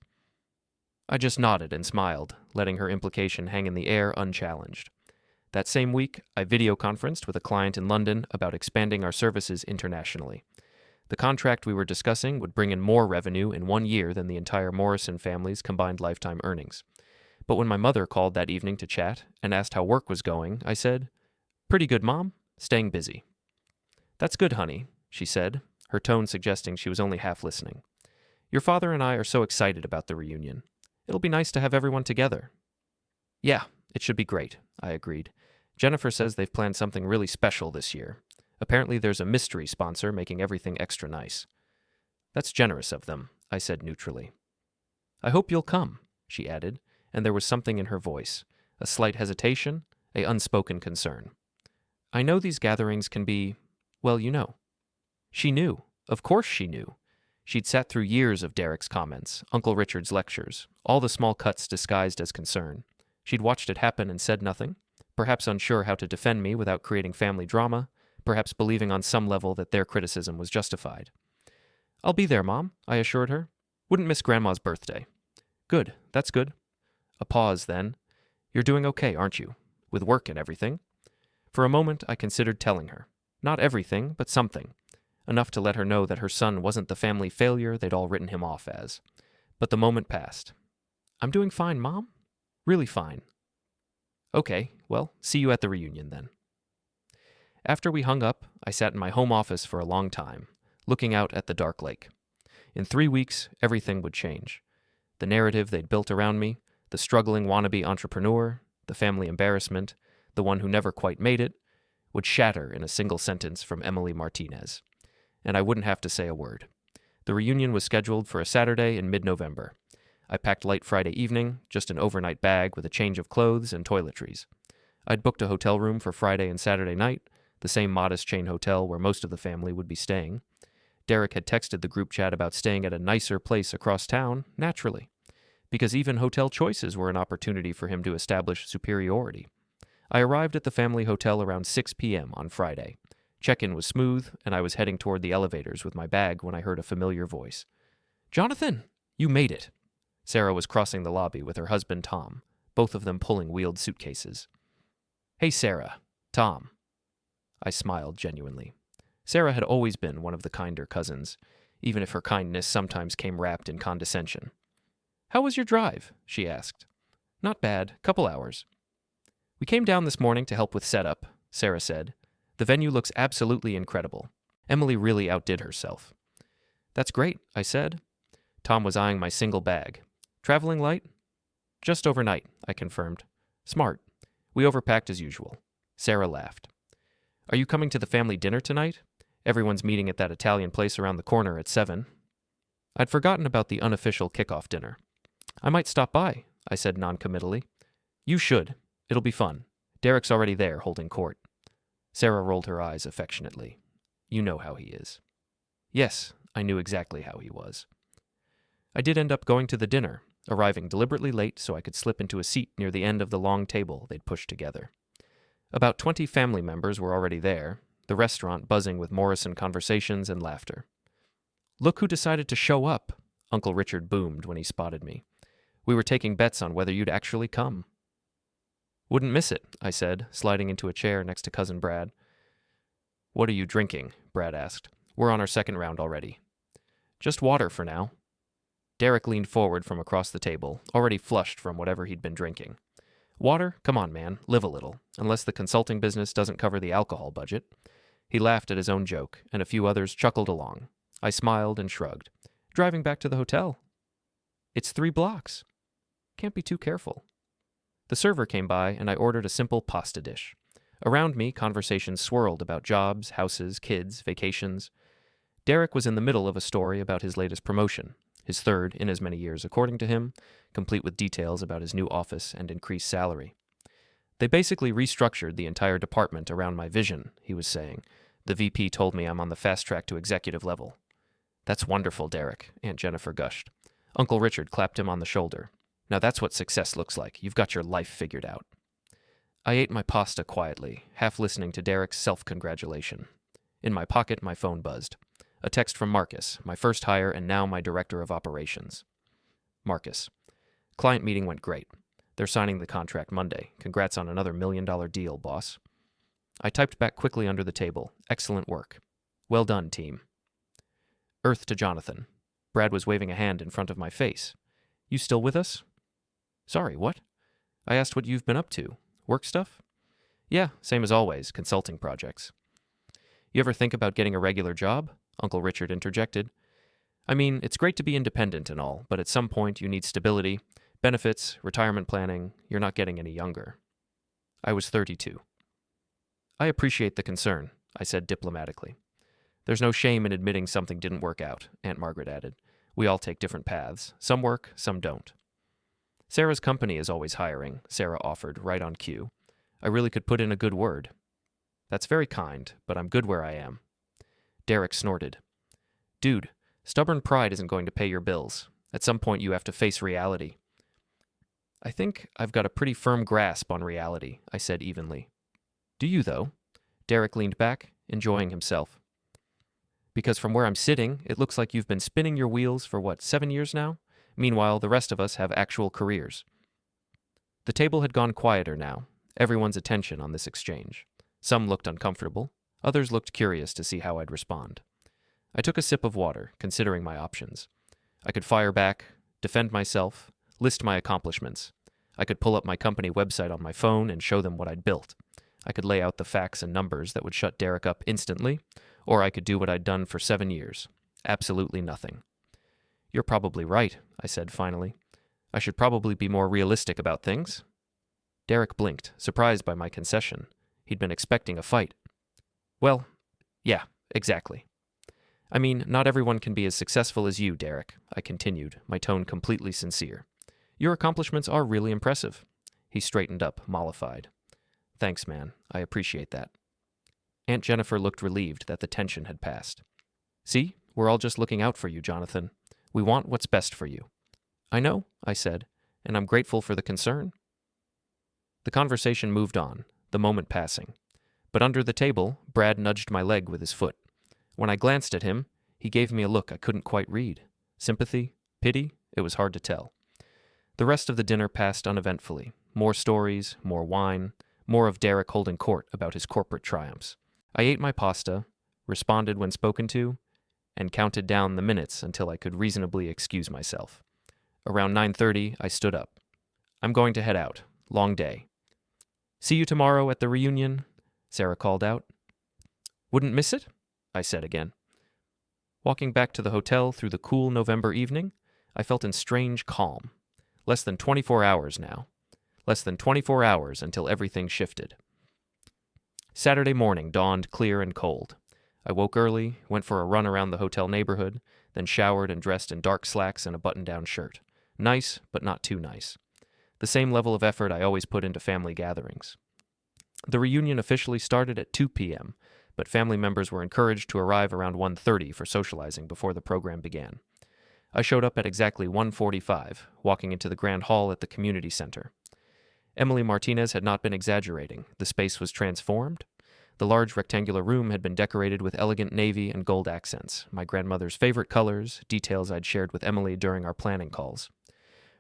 I just nodded and smiled, letting her implication hang in the air unchallenged. That same week, I video-conferenced with a client in London about expanding our services internationally. The contract we were discussing would bring in more revenue in 1 year than the entire Morrison family's combined lifetime earnings. But when my mother called that evening to chat and asked how work was going, I said, "Pretty good, Mom. Staying busy." "That's good, honey," she said, her tone suggesting she was only half listening. "Your father and I are so excited about the reunion. It'll be nice to have everyone together." "Yeah, it should be great," I agreed. "Jennifer says they've planned something really special this year. Apparently there's a mystery sponsor making everything extra nice." "That's generous of them," I said neutrally. "I hope you'll come," she added, and there was something in her voice, a slight hesitation, an unspoken concern. "I know these gatherings can be, well, you know." She knew. Of course she knew. She'd sat through years of Derek's comments, Uncle Richard's lectures, all the small cuts disguised as concern. She'd watched it happen and said nothing, perhaps unsure how to defend me without creating family drama, perhaps believing on some level that their criticism was justified. "I'll be there, Mom," I assured her. "Wouldn't miss Grandma's birthday." "Good, that's good." A pause, then. "You're doing okay, aren't you? With work and everything?" For a moment, I considered telling her. Not everything, but something. Enough to let her know that her son wasn't the family failure they'd all written him off as. But the moment passed. "I'm doing fine, Mom. Really fine." "Okay, well, see you at the reunion, then." After we hung up, I sat in my home office for a long time, looking out at the dark lake. In 3 weeks, everything would change. The narrative they'd built around me, the struggling wannabe entrepreneur, the family embarrassment, the one who never quite made it, would shatter in a single sentence from Emily Martinez. And I wouldn't have to say a word. The reunion was scheduled for a Saturday in mid-November. I packed late Friday evening, just an overnight bag with a change of clothes and toiletries. I'd booked a hotel room for Friday and Saturday night, the same modest chain hotel where most of the family would be staying. Derek had texted the group chat about staying at a nicer place across town, naturally, because even hotel choices were an opportunity for him to establish superiority. I arrived at the family hotel around 6 p.m. on Friday. Check-in was smooth, and I was heading toward the elevators with my bag when I heard a familiar voice. "Jonathan, you made it." Sarah was crossing the lobby with her husband Tom, both of them pulling wheeled suitcases. "Hey, Sarah. Tom." I smiled genuinely. Sarah had always been one of the kinder cousins, even if her kindness sometimes came wrapped in condescension. "How was your drive?" she asked. "Not bad. Couple hours." "We came down this morning to help with setup," Sarah said. "The venue looks absolutely incredible. Emily really outdid herself." "That's great," I said. Tom was eyeing my single bag. "Traveling light?" "Just overnight," I confirmed. "Smart. We overpacked as usual." Sarah laughed. "Are you coming to the family dinner tonight? Everyone's meeting at that Italian place around the corner at 7. I'd forgotten about the unofficial kickoff dinner. "I might stop by," I said noncommittally. "You should. It'll be fun. Derek's already there, holding court." Sarah rolled her eyes affectionately. "You know how he is." Yes, I knew exactly how he was. I did end up going to the dinner, arriving deliberately late so I could slip into a seat near the end of the long table they'd pushed together. About 20 family members were already there, the restaurant buzzing with Morrison conversations and laughter. "Look who decided to show up," Uncle Richard boomed when he spotted me. "We were taking bets on whether you'd actually come." "Wouldn't miss it," I said, sliding into a chair next to Cousin Brad. "What are you drinking?" Brad asked. "We're on our second round already." "Just water for now." Derek leaned forward from across the table, already flushed from whatever he'd been drinking. "Water? Come on, man, live a little, unless the consulting business doesn't cover the alcohol budget." He laughed at his own joke, and a few others chuckled along. I smiled and shrugged. "Driving back to the hotel." "It's 3 blocks. Can't be too careful." The server came by, and I ordered a simple pasta dish. Around me, conversations swirled about jobs, houses, kids, vacations. Derek was in the middle of a story about his latest promotion, his third in as many years according to him, complete with details about his new office and increased salary. "They basically restructured the entire department around my vision," he was saying, The VP told me I'm on the fast track to executive level. That's wonderful, Derek, Aunt Jennifer gushed. Uncle Richard clapped him on the shoulder. Now that's what success looks like. You've got your life figured out. I ate my pasta quietly, half listening to Derek's self-congratulation. In my pocket, my phone buzzed. A text from Marcus, my first hire and now my director of operations. Marcus. Client meeting went great. They're signing the contract Monday. Congrats on another $1 million deal, boss. I typed back quickly under the table. Excellent work. Well done, team. Earth to Jonathan. Brad was waving a hand in front of my face. You still with us? Sorry, what? I asked what you've been up to. Work stuff? Yeah, same as always, consulting projects. You ever think about getting a regular job? Uncle Richard interjected. I mean, it's great to be independent and all, but at some point you need stability, benefits, retirement planning. You're not getting any younger. I was 32. I appreciate the concern, I said diplomatically. There's no shame in admitting something didn't work out, Aunt Margaret added. We all take different paths. Some work, some don't. Sarah's company is always hiring, Sarah offered, right on cue. I really could put in a good word. That's very kind, but I'm good where I am. Derek snorted. Dude, stubborn pride isn't going to pay your bills. At some point you have to face reality. I think I've got a pretty firm grasp on reality, I said evenly. Do you, though? Derek leaned back, enjoying himself. Because from where I'm sitting, it looks like you've been spinning your wheels for, 7 years now? Meanwhile, the rest of us have actual careers. The table had gone quieter now, everyone's attention on this exchange. Some looked uncomfortable, others looked curious to see how I'd respond. I took a sip of water, considering my options. I could fire back, defend myself, list my accomplishments. I could pull up my company website on my phone and show them what I'd built. I could lay out the facts and numbers that would shut Derek up instantly, or I could do what I'd done for 7 years. Absolutely nothing. You're probably right, I said finally. I should probably be more realistic about things. Derek blinked, surprised by my concession. He'd been expecting a fight. Well, yeah, exactly. I mean, not everyone can be as successful as you, Derek, I continued, my tone completely sincere. Your accomplishments are really impressive. He straightened up, mollified. Thanks, man. I appreciate that. Aunt Jennifer looked relieved that the tension had passed. See, we're all just looking out for you, Jonathan. We want what's best for you. I know, I said, and I'm grateful for the concern. The conversation moved on, the moment passing. But under the table, Brad nudged my leg with his foot. When I glanced at him, he gave me a look I couldn't quite read. Sympathy? Pity? It was hard to tell. The rest of the dinner passed uneventfully. More stories, more wine, more of Derek holding court about his corporate triumphs. I ate my pasta, responded when spoken to, and counted down the minutes until I could reasonably excuse myself. Around 9:30, I stood up. I'm going to head out. Long day. See you tomorrow at the reunion, Sarah called out. Wouldn't miss it? I said again. Walking back to the hotel through the cool November evening, I felt in strange calm. Less than 24 hours now. Less than 24 hours until everything shifted. Saturday morning dawned clear and cold. I woke early, went for a run around the hotel neighborhood, then showered and dressed in dark slacks and a button-down shirt. Nice, but not too nice. The same level of effort I always put into family gatherings. The reunion officially started at 2 p.m., but family members were encouraged to arrive around 1:30 for socializing before the program began. I showed up at exactly 1:45, walking into the grand hall at the community center. Emily Martinez had not been exaggerating. The space was transformed. The large rectangular room had been decorated with elegant navy and gold accents, my grandmother's favorite colors, details I'd shared with Emily during our planning calls.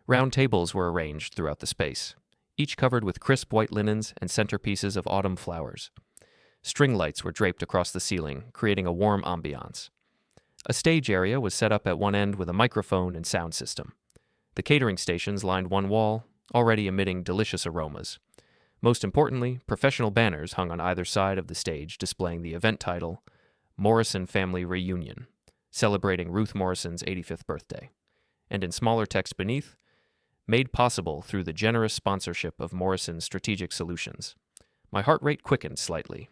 Round tables were arranged throughout the space, each covered with crisp white linens and centerpieces of autumn flowers. String lights were draped across the ceiling, creating a warm ambiance. A stage area was set up at one end with a microphone and sound system. The catering stations lined one wall, already emitting delicious aromas. Most importantly, professional banners hung on either side of the stage displaying the event title, Morrison Family Reunion, celebrating Ruth Morrison's 85th birthday, and in smaller text beneath, made possible through the generous sponsorship of Morrison Strategic Solutions. My heart rate quickened slightly.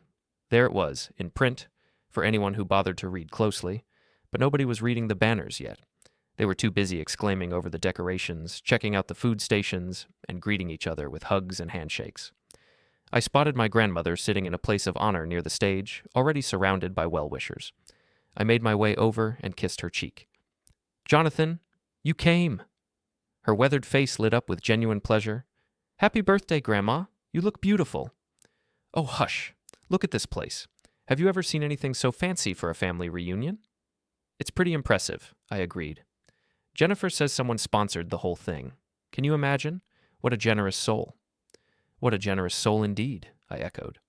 There it was, in print, for anyone who bothered to read closely, but nobody was reading the banners yet. They were too busy exclaiming over the decorations, checking out the food stations, and greeting each other with hugs and handshakes. I spotted my grandmother sitting in a place of honor near the stage, already surrounded by well-wishers. I made my way over and kissed her cheek. "Jonathan, you came!" Her weathered face lit up with genuine pleasure. "Happy birthday, Grandma! You look beautiful." "Oh, hush! Look at this place. Have you ever seen anything so fancy for a family reunion?" "It's pretty impressive," I agreed. "Jennifer says someone sponsored the whole thing. Can you imagine? What a generous soul." "What a generous soul indeed," I echoed.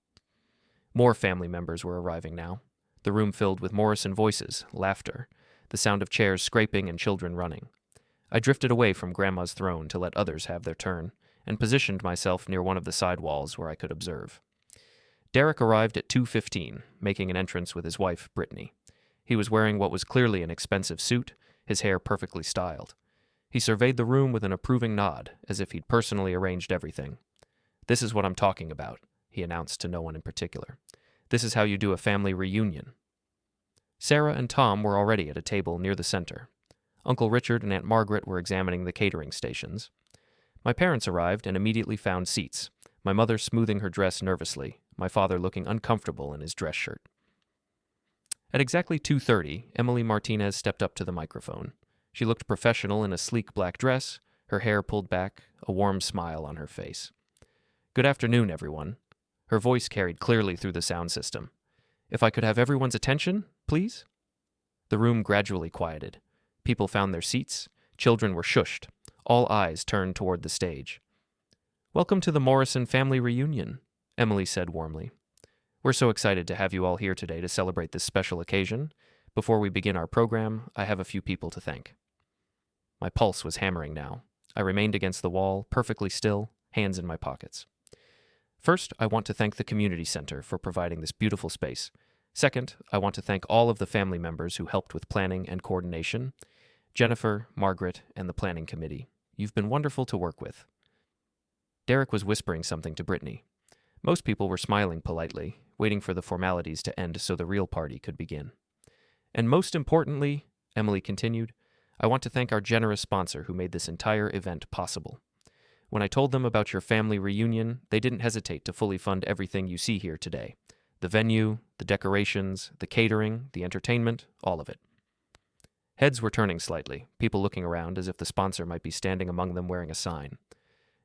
More family members were arriving now, the room filled with Morrison voices, laughter, the sound of chairs scraping and children running. I drifted away from Grandma's throne to let others have their turn, and positioned myself near one of the side walls where I could observe. Derek arrived at 2:15, making an entrance with his wife, Brittany. He was wearing what was clearly an expensive suit, his hair perfectly styled. He surveyed the room with an approving nod, as if he'd personally arranged everything. "This is what I'm talking about," he announced to no one in particular. "This is how you do a family reunion." Sarah and Tom were already at a table near the center. Uncle Richard and Aunt Margaret were examining the catering stations. My parents arrived and immediately found seats, my mother smoothing her dress nervously, my father looking uncomfortable in his dress shirt. At exactly 2:30, Emily Martinez stepped up to the microphone. She looked professional in a sleek black dress, her hair pulled back, a warm smile on her face. "Good afternoon, everyone." Her voice carried clearly through the sound system. "If I could have everyone's attention, please?" The room gradually quieted. People found their seats. Children were shushed. All eyes turned toward the stage. "Welcome to the Morrison family reunion," Emily said warmly. "We're so excited to have you all here today to celebrate this special occasion. Before we begin our program, I have a few people to thank." My pulse was hammering now. I remained against the wall, perfectly still, hands in my pockets. First, I want to thank the Community Center for providing this beautiful space. Second, I want to thank all of the family members who helped with planning and coordination. Jennifer, Margaret, and the planning committee. You've been wonderful to work with. Derek was whispering something to Brittany. Most people were smiling politely, waiting for the formalities to end so the real party could begin. "And most importantly," Emily continued, "I want to thank our generous sponsor who made this entire event possible. When I told them about your family reunion, they didn't hesitate to fully fund everything you see here today. The venue, the decorations, the catering, the entertainment, all of it." Heads were turning slightly, people looking around as if the sponsor might be standing among them wearing a sign.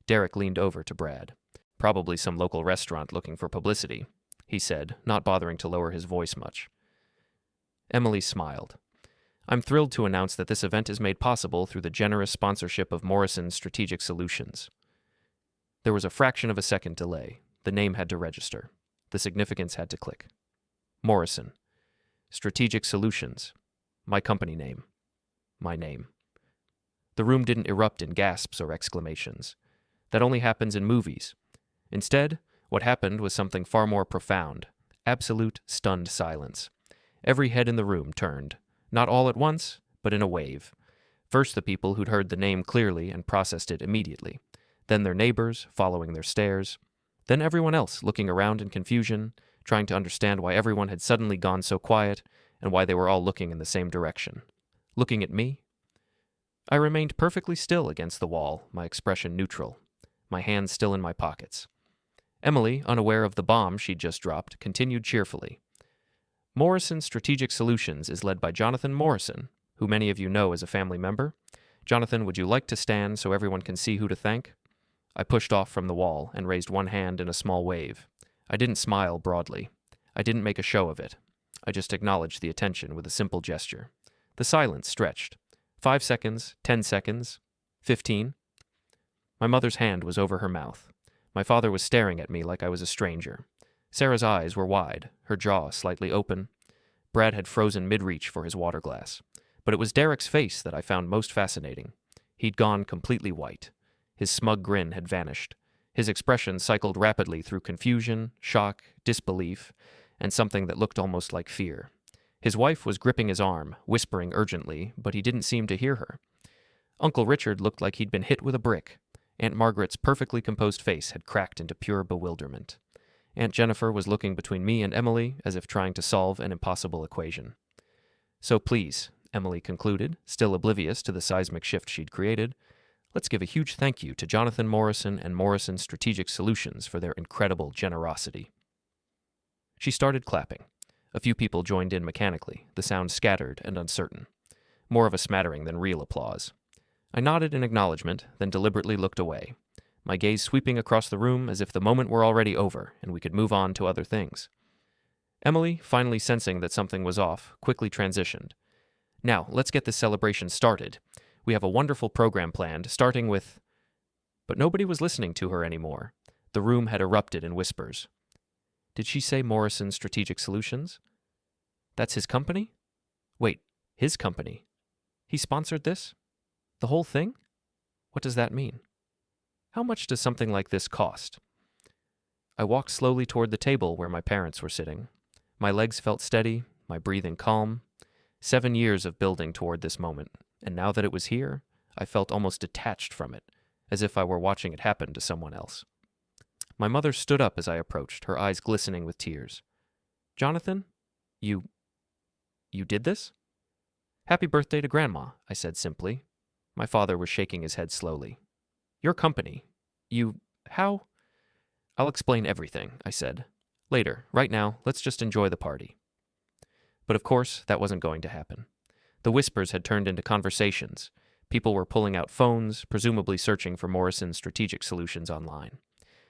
Derek leaned over to Brad. "Probably some local restaurant looking for publicity," he said, not bothering to lower his voice much. Emily smiled. "I'm thrilled to announce that this event is made possible through the generous sponsorship of Morrison Strategic Solutions." There was a fraction of a second delay. The name had to register. The significance had to click. Morrison. Strategic Solutions. My company name. My name. The room didn't erupt in gasps or exclamations. That only happens in movies. Instead, what happened was something far more profound. Absolute, stunned silence. Every head in the room turned. Not all at once, but in a wave. First the people who'd heard the name clearly and processed it immediately. Then their neighbors, following their stares. Then everyone else, looking around in confusion, trying to understand why everyone had suddenly gone so quiet, and why they were all looking in the same direction. Looking at me? I remained perfectly still against the wall, my expression neutral, my hands still in my pockets. Emily, unaware of the bomb she'd just dropped, continued cheerfully. Morrison Strategic Solutions is led by Jonathan Morrison, who many of you know as a family member. Jonathan, would you like to stand so everyone can see who to thank? I pushed off from the wall and raised one hand in a small wave. I didn't smile broadly. I didn't make a show of it. I just acknowledged the attention with a simple gesture. The silence stretched. 5 seconds, 10 seconds, 15. My mother's hand was over her mouth. My father was staring at me like I was a stranger. Sarah's eyes were wide, her jaw slightly open. Brad had frozen mid-reach for his water glass. But it was Derek's face that I found most fascinating. He'd gone completely white. His smug grin had vanished. His expression cycled rapidly through confusion, shock, disbelief, and something that looked almost like fear. His wife was gripping his arm, whispering urgently, but he didn't seem to hear her. Uncle Richard looked like he'd been hit with a brick. Aunt Margaret's perfectly composed face had cracked into pure bewilderment. Aunt Jennifer was looking between me and Emily as if trying to solve an impossible equation. "So please," Emily concluded, still oblivious to the seismic shift she'd created, Let's give a huge thank you to Jonathan Morrison and Morrison Strategic Solutions for their incredible generosity. She started clapping. A few people joined in mechanically, the sound scattered and uncertain. More of a smattering than real applause. I nodded in acknowledgement, then deliberately looked away, my gaze sweeping across the room as if the moment were already over and we could move on to other things. Emily, finally sensing that something was off, quickly transitioned. Now, let's get this celebration started. We have a wonderful program planned, starting with... But nobody was listening to her anymore. The room had erupted in whispers. Did she say Morrison Strategic Solutions? That's his company? Wait, his company? He sponsored this? The whole thing? What does that mean? How much does something like this cost? I walked slowly toward the table where my parents were sitting. My legs felt steady, my breathing calm. 7 years of building toward this moment, and now that it was here, I felt almost detached from it, as if I were watching it happen to someone else. My mother stood up as I approached, her eyes glistening with tears. Jonathan, you did this? Happy birthday to Grandma, I said simply. My father was shaking his head slowly. Your company. How? I'll explain everything, I said. Later, right now, let's just enjoy the party. But of course, that wasn't going to happen. The whispers had turned into conversations. People were pulling out phones, presumably searching for Morrison's Strategic Solutions online.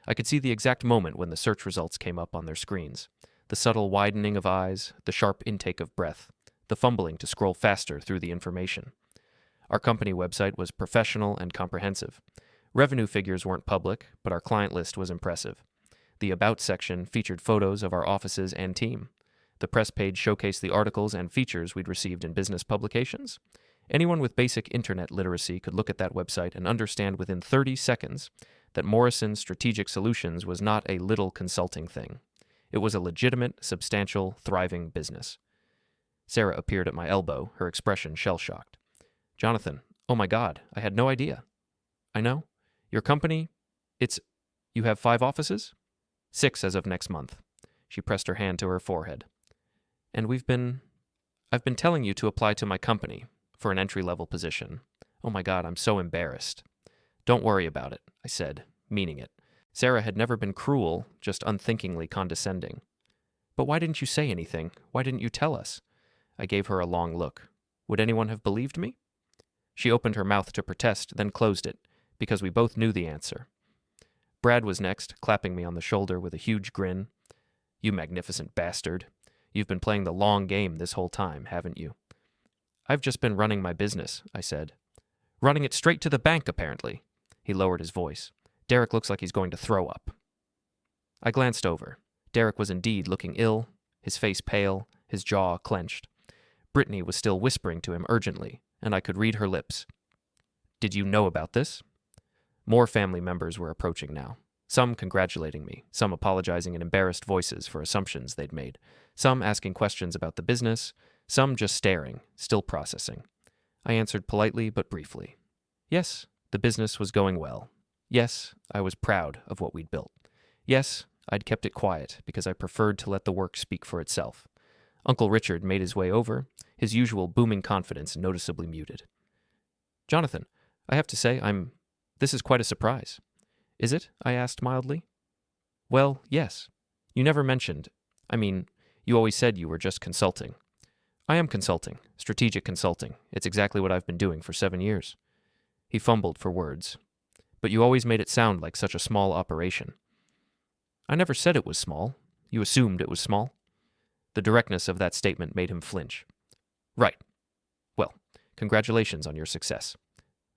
I could see the exact moment when the search results came up on their screens. The subtle widening of eyes, the sharp intake of breath, the fumbling to scroll faster through the information. Our company website was professional and comprehensive. Revenue figures weren't public, but our client list was impressive. The About section featured photos of our offices and team. The press page showcased the articles and features we'd received in business publications. Anyone with basic internet literacy could look at that website and understand within 30 seconds that Morrison Strategic Solutions was not a little consulting thing. It was a legitimate, substantial, thriving business. Sarah appeared at my elbow, her expression shell-shocked. Jonathan, oh my God, I had no idea. I know. Your company, you have 5 offices? 6 as of next month. She pressed her hand to her forehead. And I've been telling you to apply to my company for an entry-level position. Oh my God, I'm so embarrassed. Don't worry about it, I said, meaning it. Sarah had never been cruel, just unthinkingly condescending. But why didn't you say anything? Why didn't you tell us? I gave her a long look. Would anyone have believed me? She opened her mouth to protest, then closed it, because we both knew the answer. Brad was next, clapping me on the shoulder with a huge grin. You magnificent bastard. You've been playing the long game this whole time, haven't you? I've just been running my business, I said. Running it straight to the bank, apparently. He lowered his voice. Derek looks like he's going to throw up. I glanced over. Derek was indeed looking ill, his face pale, his jaw clenched. Brittany was still whispering to him urgently, and I could read her lips. Did you know about this? More family members were approaching now. Some congratulating me, some apologizing in embarrassed voices for assumptions they'd made, some asking questions about the business, some just staring, still processing. I answered politely but briefly. Yes, the business was going well. Yes, I was proud of what we'd built. Yes, I'd kept it quiet because I preferred to let the work speak for itself. Uncle Richard made his way over, his usual booming confidence noticeably muted. Jonathan, I have to say, this is quite a surprise. Is it? I asked mildly. Well, yes. You never mentioned. You always said you were just consulting. I am consulting, strategic consulting. It's exactly what I've been doing for 7 years. He fumbled for words. But you always made it sound like such a small operation. I never said it was small. You assumed it was small. The directness of that statement made him flinch. Right. Well, congratulations on your success.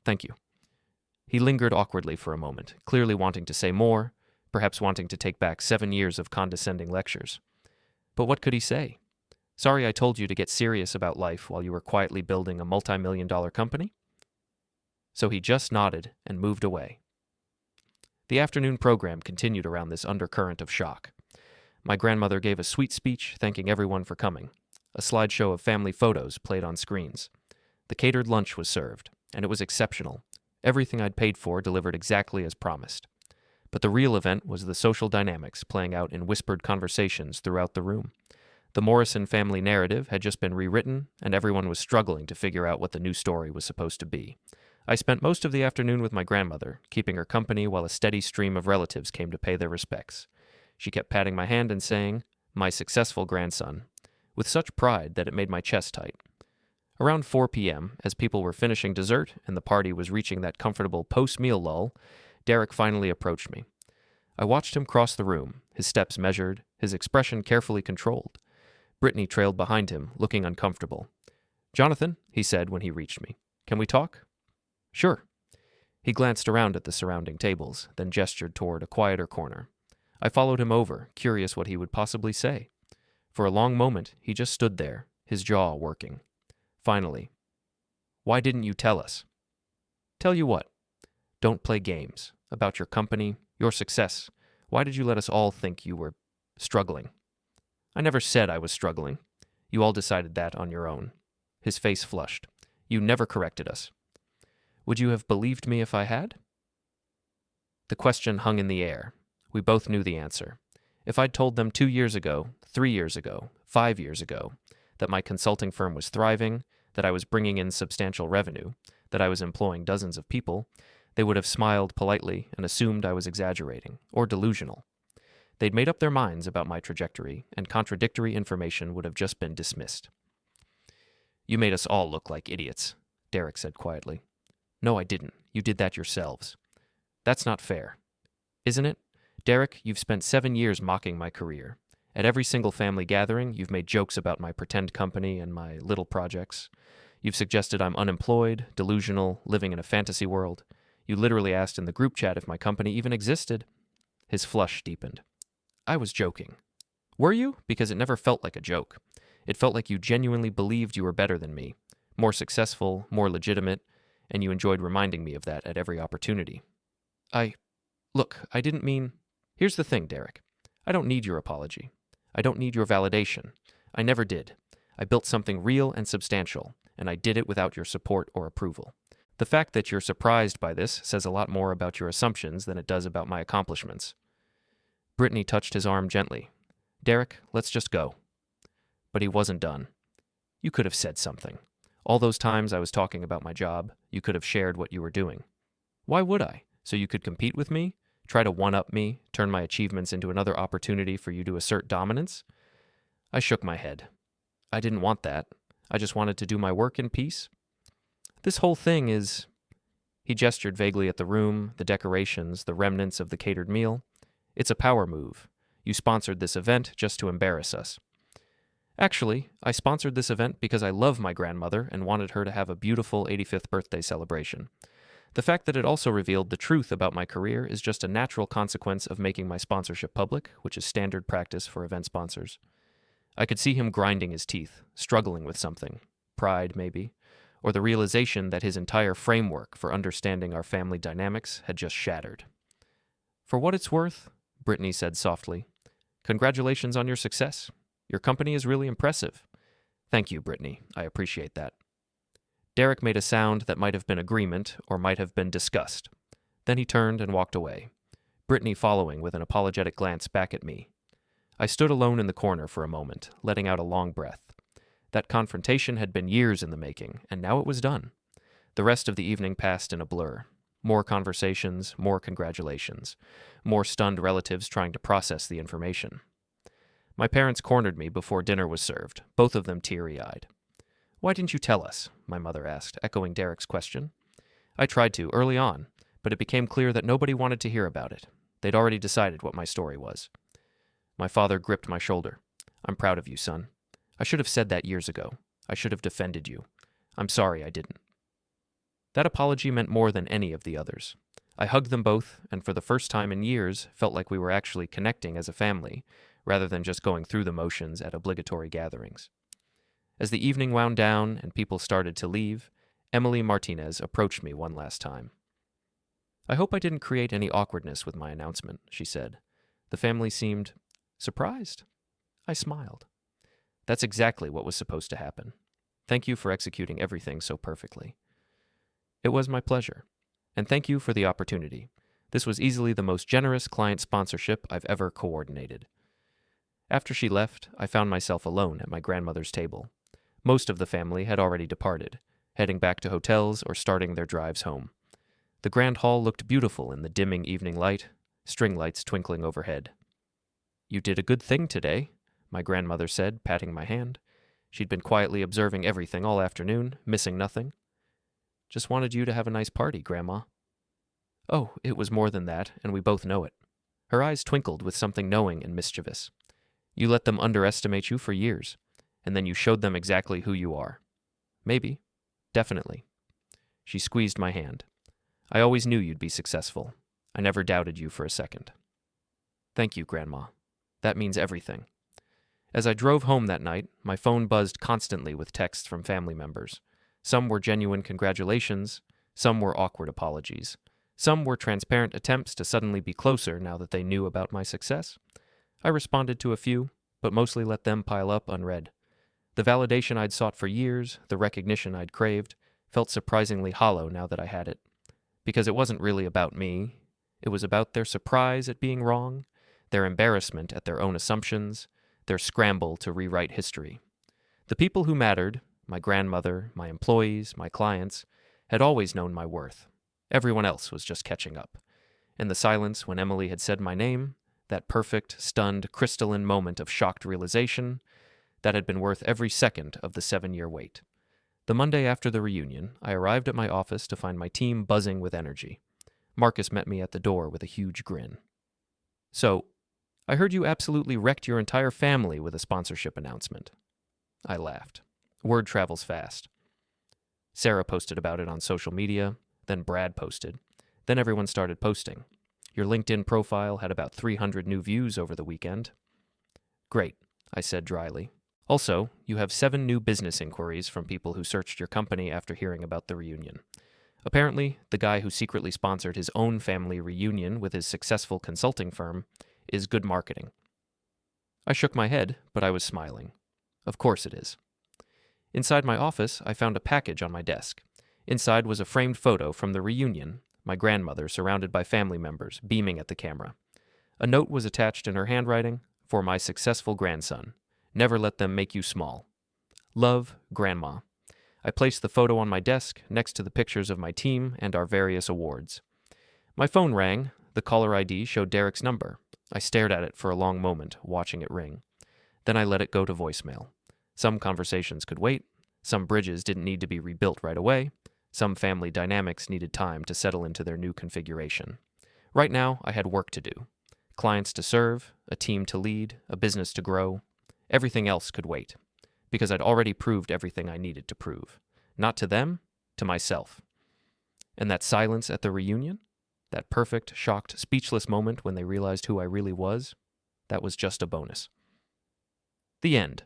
Thank you. He lingered awkwardly for a moment, clearly wanting to say more, perhaps wanting to take back 7 years of condescending lectures. But what could he say? Sorry I told you to get serious about life while you were quietly building a multi-million-dollar company? So he just nodded and moved away. The afternoon program continued around this undercurrent of shock. My grandmother gave a sweet speech thanking everyone for coming. A slideshow of family photos played on screens. The catered lunch was served, and it was exceptional. Everything I'd paid for delivered exactly as promised. But the real event was the social dynamics playing out in whispered conversations throughout the room. The Morrison family narrative had just been rewritten, and everyone was struggling to figure out what the new story was supposed to be. I spent most of the afternoon with my grandmother, keeping her company while a steady stream of relatives came to pay their respects. She kept patting my hand and saying, "My successful grandson," with such pride that it made my chest tight. Around 4 p.m., as people were finishing dessert and the party was reaching that comfortable post-meal lull, Derek finally approached me. I watched him cross the room, his steps measured, his expression carefully controlled. Brittany trailed behind him, looking uncomfortable. "Jonathan," he said when he reached me, "can we talk?" "Sure." He glanced around at the surrounding tables, then gestured toward a quieter corner. I followed him over, curious what he would possibly say. For a long moment, he just stood there, his jaw working. Finally, "Why didn't you tell us?" "Tell you what?" "Don't play games. About your company, your success. Why did you let us all think you were struggling?" "I never said I was struggling. You all decided that on your own." His face flushed. "You never corrected us." "Would you have believed me if I had?" The question hung in the air. We both knew the answer. If I'd told them 2 years ago, 3 years ago, 5 years ago, that my consulting firm was thriving, that I was bringing in substantial revenue, that I was employing dozens of people, they would have smiled politely and assumed I was exaggerating or delusional. They'd made up their minds about my trajectory, and contradictory information would have just been dismissed. "You made us all look like idiots," Derek said quietly. "No, I didn't. You did that yourselves." "That's not fair." "Isn't it? Derek, you've spent 7 years mocking my career. At every single family gathering, you've made jokes about my pretend company and my little projects. You've suggested I'm unemployed, delusional, living in a fantasy world. You literally asked in the group chat if my company even existed." His flush deepened. "I was joking." "Were you? Because it never felt like a joke. It felt like you genuinely believed you were better than me, more successful, more legitimate, and you enjoyed reminding me of that at every opportunity." Look, I didn't mean... Here's the thing, Derek. I don't need your apology. I don't need your validation. I never did. I built something real and substantial, and I did it without your support or approval. The fact that you're surprised by this says a lot more about your assumptions than it does about my accomplishments. Brittany touched his arm gently. "Derek, let's just go." But he wasn't done. "You could have said something. All those times I was talking about my job, you could have shared what you were doing." "Why would I? So you could compete with me? Try to one-up me, turn my achievements into another opportunity for you to assert dominance?" I shook my head. "I didn't want that. I just wanted to do my work in peace. This whole thing is..." He gestured vaguely at the room, the decorations, the remnants of the catered meal. "It's a power move. You sponsored this event just to embarrass us." "Actually, I sponsored this event because I love my grandmother and wanted her to have a beautiful 85th birthday celebration. The fact that it also revealed the truth about my career is just a natural consequence of making my sponsorship public, which is standard practice for event sponsors." I could see him grinding his teeth, struggling with something. Pride, maybe, or the realization that his entire framework for understanding our family dynamics had just shattered. "For what it's worth," Brittany said softly, "congratulations on your success. Your company is really impressive." "Thank you, Brittany. I appreciate that." Derek made a sound that might have been agreement or might have been disgust. Then he turned and walked away, Brittany following with an apologetic glance back at me. I stood alone in the corner for a moment, letting out a long breath. That confrontation had been years in the making, and now it was done. The rest of the evening passed in a blur. More conversations, more congratulations, more stunned relatives trying to process the information. My parents cornered me before dinner was served, both of them teary-eyed. "Why didn't you tell us?" my mother asked, echoing Derek's question. I tried to, early on, but it became clear that nobody wanted to hear about it. They'd already decided what my story was. My father gripped my shoulder. "I'm proud of you, son. I should have said that years ago. I should have defended you. I'm sorry I didn't." That apology meant more than any of the others. I hugged them both, and for the first time in years, felt like we were actually connecting as a family, rather than just going through the motions at obligatory gatherings. As the evening wound down and people started to leave, Emily Martinez approached me one last time. "I hope I didn't create any awkwardness with my announcement," she said. The family seemed surprised. I smiled. "That's exactly what was supposed to happen. Thank you for executing everything so perfectly." "It was my pleasure. And thank you for the opportunity. This was easily the most generous client sponsorship I've ever coordinated." After she left, I found myself alone at my grandmother's table. Most of the family had already departed. heading back to hotels or starting their drives home. The grand hall looked beautiful in the dimming evening light, string lights twinkling overhead. "You did a good thing today," my grandmother said, patting my hand. She'd been quietly observing everything all afternoon, missing nothing. "Just wanted you to have a nice party, Grandma." "Oh, it was more than that, and we both know it." Her eyes twinkled with something knowing and mischievous. "You let them underestimate you for years, and then you showed them exactly who you are." "Maybe. Definitely." She squeezed my hand. "I always knew you'd be successful. I never doubted you for a second." "Thank you, Grandma. That means everything." As I drove home that night, my phone buzzed constantly with texts from family members. Some were genuine congratulations, some were awkward apologies. Some were transparent attempts to suddenly be closer now that they knew about my success. I responded to a few, but mostly let them pile up unread. The validation I'd sought for years, the recognition I'd craved, felt surprisingly hollow now that I had it. Because it wasn't really about me. It was about their surprise at being wrong, their embarrassment at their own assumptions, their scramble to rewrite history. The people who mattered, my grandmother, my employees, my clients, had always known my worth. Everyone else was just catching up. And the silence when Emily had said my name, that perfect, stunned, crystalline moment of shocked realization, that had been worth every second of the 7-year wait. The Monday after the reunion, I arrived at my office to find my team buzzing with energy. Marcus met me at the door with a huge grin. "So, I heard you absolutely wrecked your entire family with a sponsorship announcement." I laughed. Word travels fast. Sarah posted about it on social media, then Brad posted. Then everyone started posting. Your LinkedIn profile had about 300 new views over the weekend. "Great," I said dryly. "Also, you have 7 new business inquiries from people who searched your company after hearing about the reunion. Apparently, the guy who secretly sponsored his own family reunion with his successful consulting firm is good marketing." I shook my head, but I was smiling. Of course it is. Inside my office, I found a package on my desk. Inside was a framed photo from the reunion, my grandmother surrounded by family members, beaming at the camera. A note was attached in her handwriting, "For my successful grandson. Never let them make you small. Love, Grandma." I placed the photo on my desk, next to the pictures of my team and our various awards. My phone rang. The caller ID showed Derek's number. I stared at it for a long moment, watching it ring. Then I let it go to voicemail. Some conversations could wait. Some bridges didn't need to be rebuilt right away. Some family dynamics needed time to settle into their new configuration. Right now, I had work to do. Clients to serve, a team to lead, a business to grow. Everything else could wait, because I'd already proved everything I needed to prove. Not to them, to myself. And that silence at the reunion, that perfect, shocked, speechless moment when they realized who I really was, that was just a bonus. The end.